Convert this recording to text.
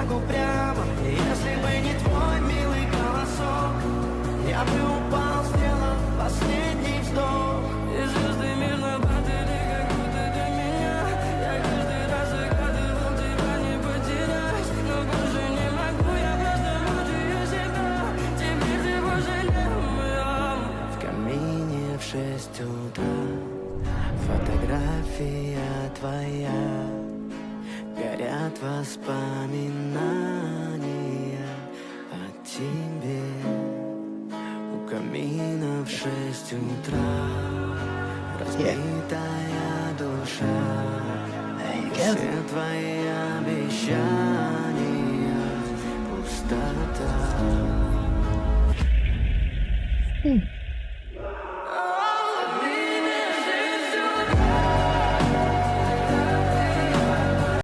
так упрямо. И если бы не твой милый голосок, я бы упал, сделал последний вздох. И звезды мирно падали, как будто для меня. Я каждый раз загадывал тебя не потерять, но больше не могу, я просто мучаю себя. Теперь ты пожалел меня. В камине в 6 утра фотография твоя, горят воспоминания о тебе. У камина в 6 утра разбитая душа, все твои обещания пустота.